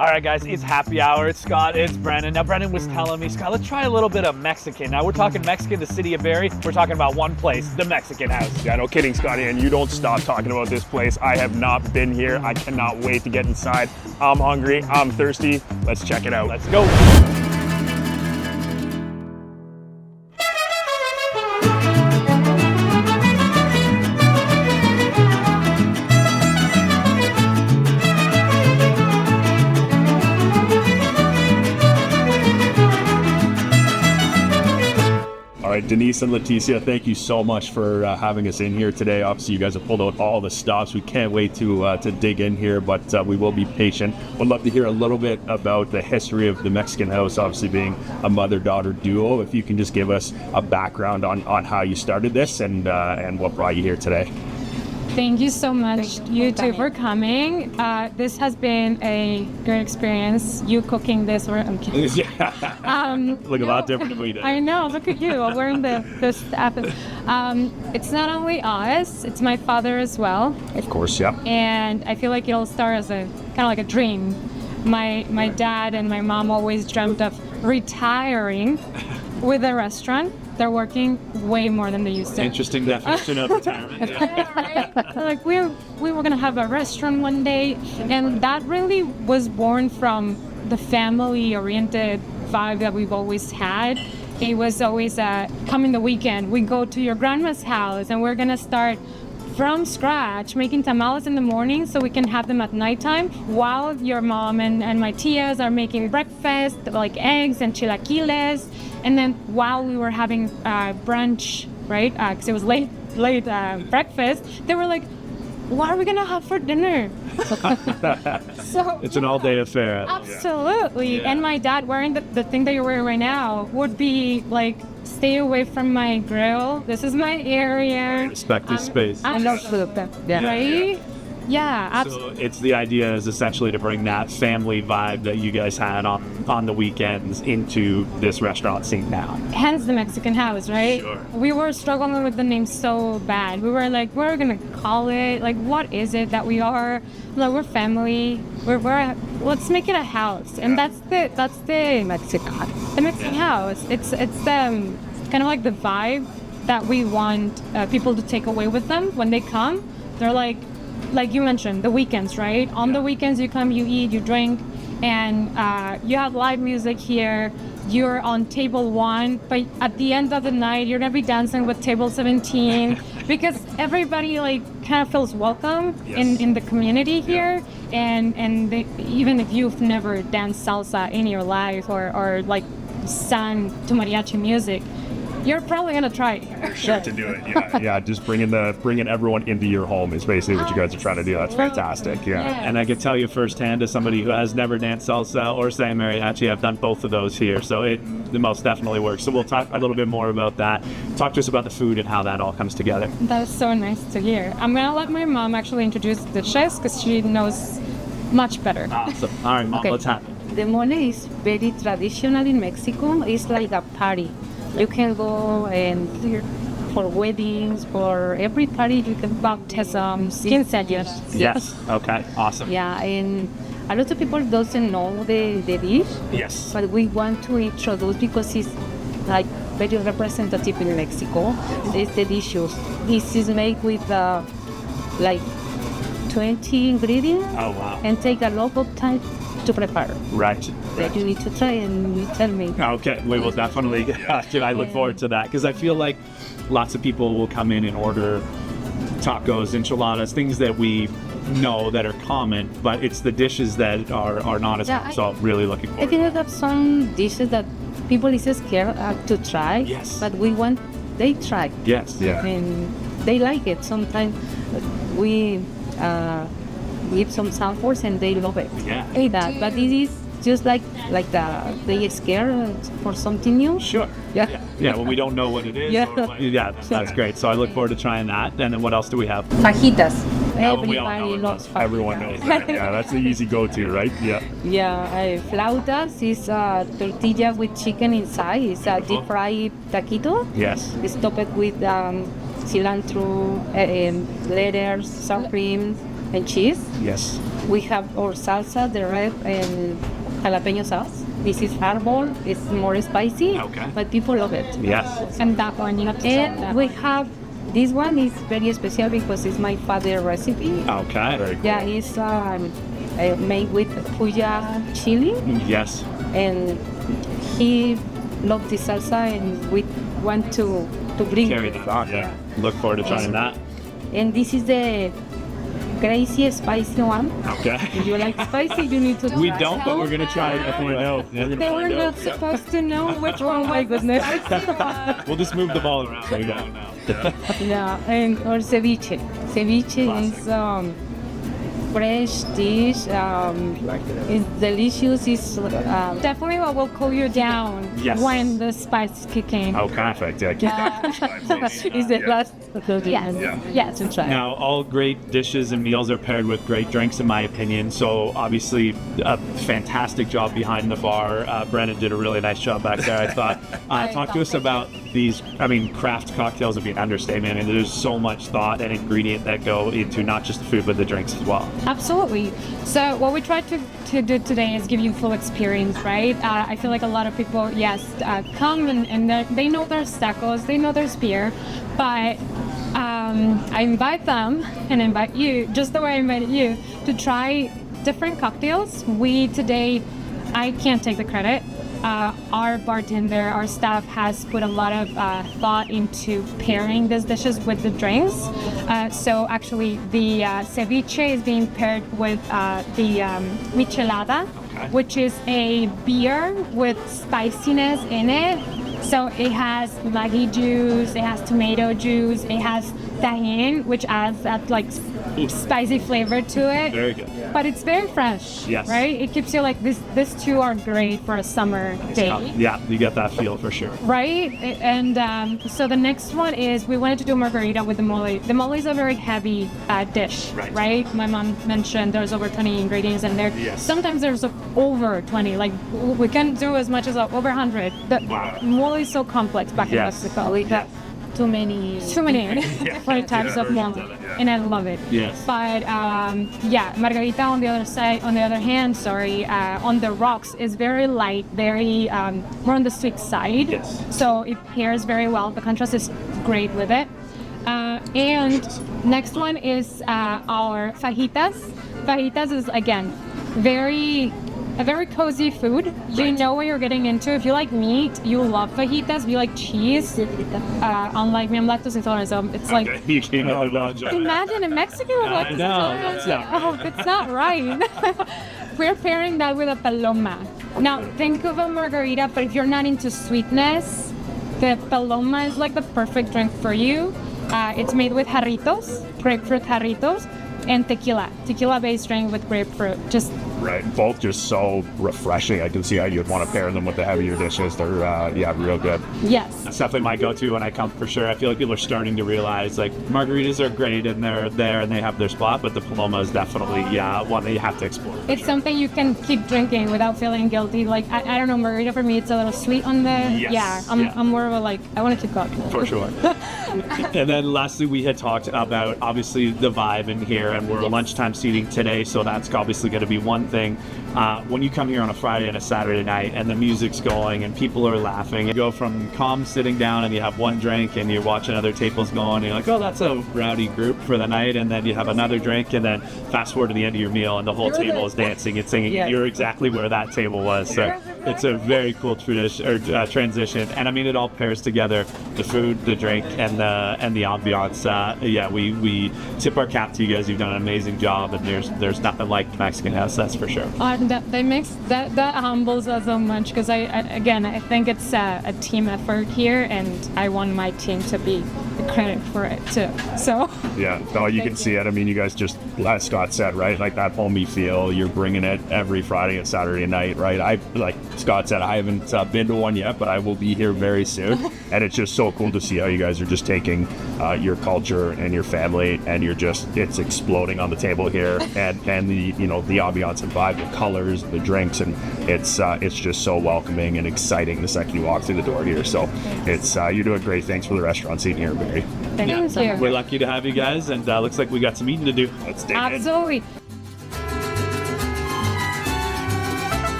All right, guys, it's happy hour. It's Scott, it's Brennan. Now, Brennan was telling me, Scott, let's try a little bit of Mexican. Now, we're talking Mexican, the city of Barrie. We're talking about one place, the Mexican House. Yeah, no kidding, Scotty, and you don't stop talking about this place. I have not been here. I cannot wait to get inside. I'm hungry, I'm thirsty. Let's check it out. Let's go. All right, Denise and Leticia, thank you so much for having us in here today. Obviously, you guys have pulled out all the stops. We can't wait to dig in here, but we will be patient. Would love to hear a little bit about the history of the Mexican House, obviously being a mother-daughter duo. If you can just give us a background on how you started this and what brought you here today. Thank you so much, you two, for coming. This has been a great experience. You cooking this, I'm kidding. Look a lot different than we did. I know, look at you, wearing the stuff. It's not only us, it's my father as well. Of course, yeah. And I feel like it all started as a kind of like a dream. My dad and my mom always dreamt of retiring with a restaurant. They're working way more than they used to. Interesting definition of retirement. Yeah, right? Like we were gonna have a restaurant one day, and that really was born from the family-oriented vibe that we've always had. It was always come in the weekend, we go to your grandma's house, and we're gonna start from scratch making tamales in the morning so we can have them at nighttime while your mom and my tias are making breakfast, like eggs and chilaquiles. And then while we were having brunch, right, because it was late breakfast, they were like, what are we gonna have for dinner? So it's an all-day affair. Absolutely. Yeah. And my dad wearing the thing that you're wearing right now would be like, stay away from my grill. This is my area. Respect this space. I love food. Yeah. Right? Yeah, absolutely. So it's the idea is essentially to bring that family vibe that you guys had on the weekends into this restaurant scene now. Hence the Mexican House, right? Sure. We were struggling with the name so bad. We were like, what are we gonna call it? Like, what is it that we are? Like, we're family. Let's make it a house, and that's the Mexican. The Mexican House. It's kind of like the vibe that we want people to take away with them when they come. They're like you mentioned, the weekends, right? On the weekends, you come, you eat, you drink, and you have live music here. You're on table 1, but at the end of the night, you're gonna be dancing with table 17 because everybody like kind of feels welcome in the community here. And even if you've never danced salsa in your life or like sang to mariachi music, you're probably gonna try it. You're sure to do it, yeah. Just bringing everyone into your home is basically what you guys are trying to do. That's fantastic, yeah. Yes. And I can tell you firsthand, as somebody who has never danced salsa or sang mariachi, I've done both of those here, so it the most definitely works. So we'll talk a little bit more about that. Talk to us about the food and how that all comes together. That's so nice to hear. I'm gonna let my mom actually introduce the dishes because she knows much better. Awesome. All right, Mom, Okay. let's have it. The mole is very traditional in Mexico. It's like a party. You can go and for weddings, for every party you can Baptisms, quinceañeras. Yes. Okay. Awesome. Yeah, and a lot of people doesn't know the dish, Yes. but we want to introduce because it's like very representative in Mexico. It's delicious. This is made with like 20 ingredients Oh, wow. and take a lot of time to prepare. Right. That you need to try and you tell me. Okay, we will definitely. I look forward to that because I feel like lots of people will come in and order tacos, enchiladas, things that we know that are common, but it's the dishes that are not as common. So really looking I forward. think I have some dishes that people is scared to try. Yes. But they try. Yes. Yeah. And they like it. Sometimes we give some samples and they love it. Yeah. That. But it is just like they scared for something new. Sure. Yeah. Yeah. When we don't know what it is. Yeah. That's great. So I look forward to trying that. And then what else do we have? Fajitas. Oh, we all know Everybody it. loves fajitas. Everyone knows that. Yeah, that's the easy go-to, right? Yeah. Yeah, flautas is tortilla with chicken inside. It's a deep fried taquito. Yes. It's topped with cilantro, lettuce, sour cream, and cheese. Yes. We have our salsa, the red and jalapeno sauce. This is herbal. It's more spicy, Okay. but people love it. Yes. And that one, you have to try And that. we have this one is very special because it's my father's recipe. Okay. Very cool. Yeah, it's made with puya chili, Yes. and he loves the salsa, and we want to bring. Carry that on. Yeah. Look forward to trying that. And this is the crazy spicy one. Okay. If you like spicy, you need to. We try. don't, but we're gonna try it if we know. They were not supposed to know which one Oh my was goodness. We'll just move the ball around. We don't know. Yeah, and or ceviche. Ceviche is fresh dish. It's delicious. It's Definitely what will cool you down Yes. when the spice kick in. Oh, perfect. Yeah, keep it's the last. Yes. Yes. To try. Now, all great dishes and meals are paired with great drinks, in my opinion. So, obviously, a fantastic job behind the bar. Brennan did a really nice job back there, I thought. Talk to us about these, craft cocktails would be an understatement. And there's so much thought and ingredient that go into not just the food, but the drinks as well. Absolutely. So what we tried to do today is give you full experience, right? I feel like a lot of people, come and they know there's tacos, they know there's beer, but I invite them and invite you, just the way I invited you, to try different cocktails. I can't take the credit. Our bartender, our staff has put a lot of thought into pairing these dishes with the drinks. So actually the ceviche is being paired with the michelada, which is a beer with spiciness in it. So it has maguey juice, it has tomato juice, it has tahini, which adds that like spicy flavor to it. Very good. But it's very fresh, Yes. right? It keeps you like these two are great for a summer day, Yeah, you get that feel for sure. right? And so the next one is we wanted to do margarita with the mole. The mole is a very heavy dish, right? My mom mentioned there's over 20 ingredients in there. Yes. Sometimes there's over 20. Like we can do as much as over 100. The mole is so complex back in Yes. Mexico. We have too many. Too many different types of mole, and I love it. Yes. But margarita on the other hand, on the rocks is very light, very more on the sweet side. Yes. So it pairs very well. The contrast is great with it. And next one is our fajitas. Fajitas is again a very cozy food. You know what you're getting into. If you like meat, you love fajitas. If you like cheese, unlike me, I'm lactose intolerant, so it's like, You can't imagine in Mexico with I lactose know, intolerance. that's not Oh, it's not right. We're pairing that with a paloma. Now, think of a margarita, but if you're not into sweetness, the paloma is like the perfect drink for you. It's made with jarritos, grapefruit jarritos, and tequila-based drink with grapefruit. Just Right. Both just so refreshing. I can see how you'd want to pair them with the heavier dishes. They're, real good. yes. That's definitely my go-to when I come, for sure. I feel like people are starting to realize, like, margaritas are great and they're there and they have their spot, but the Paloma is definitely, one that you have to explore. It's something you can keep drinking without feeling guilty. Like, I don't know, margarita for me, it's a little sweet on the... Yes. I'm more of a, like, I want to keep going. For sure. And then lastly, we had talked about, obviously, the vibe in here, and we're lunchtime seating today, so that's obviously going to be one thing. When you come here on a Friday and a Saturday night and the music's going and people are laughing, you go from calm sitting down and you have one drink and you're watching other tables going and you're like, oh, that's a rowdy group for the night, and then you have another drink, and then fast forward to the end of your meal and the whole table is dancing and singing. Yes. You're exactly where that table was. So it's a very cool transition, and I mean, it all pairs together: the food, the drink, and the ambiance. We tip our cap to you guys. You've done an amazing job, and there's nothing like Mexican house, that's for sure. That humbles us so much, because I think it's a team effort here, and I want my team to be the credit for it too. So Yeah, no, you can see it. I mean, you guys just, as Scott said, right? Like that homey feel, you're bringing it every Friday and Saturday night, right? Like Scott said, I haven't been to one yet, but I will be here very soon. And it's just so cool to see how you guys are just taking your culture and your family, and it's exploding on the table here, and the ambiance and vibe, the colors, the drinks, and it's just so welcoming and exciting the second you walk through the door here. So it's you're doing great. Thanks for the restaurant scene here, Barry. Thank you. We're lucky to have you guys, and looks like we got some eating to do. Let's dig in. Absolutely.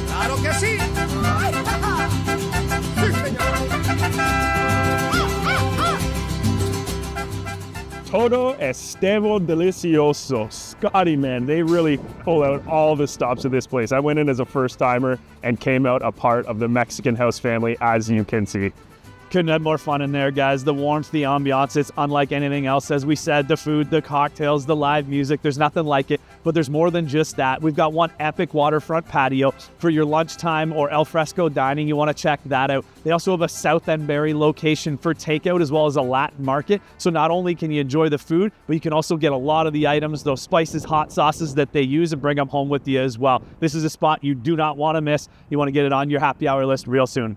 ¡Claro que sí! ¡Sí, señor! Todo estebo delicioso. Scotty, man, they really pull out all the stops of this place. I went in as a first timer and came out a part of the Mexican house family, as you can see. Couldn't have more fun in there, guys. The warmth, the ambiance, it's unlike anything else. As we said, the food, the cocktails, the live music, there's nothing like it. But there's more than just that. We've got one epic waterfront patio for your lunchtime or al fresco dining. You want to check that out. They also have a South End Barrie location for takeout as well as a Latin market. So not only can you enjoy the food, but you can also get a lot of the items, those spices, hot sauces that they use, and bring them home with you as well. This is a spot you do not want to miss. You want to get it on your happy hour list real soon.